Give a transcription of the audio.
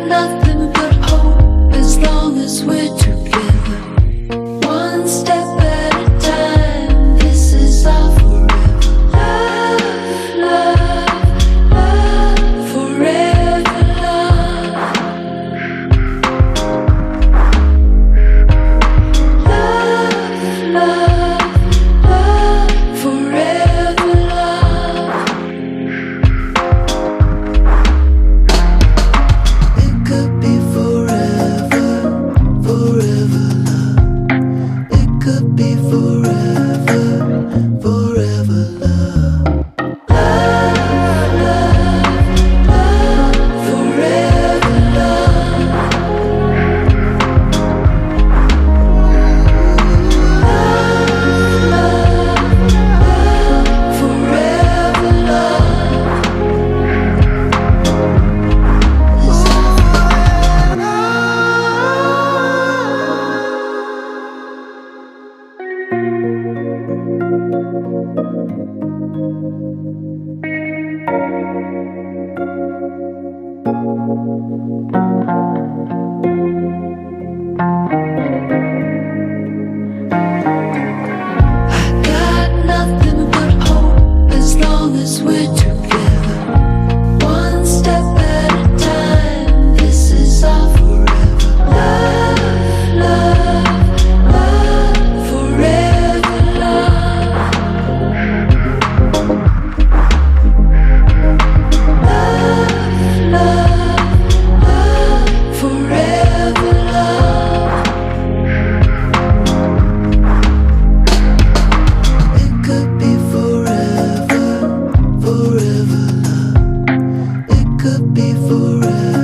nothing but hope as long as we're together. One step at a time, this is our forever. Love, love, love, forever love. Love, love, love, forever love. It could be forever, forever love. It could be forever, forever love. Love, love, love, forever love. Love, love, love, forever love. I got nothing but hope as long as we're together. One step at a time, this is our forever. Love, love, love, forever love. Love, love, love, forever love. It could be forever, forever love. It could be forever.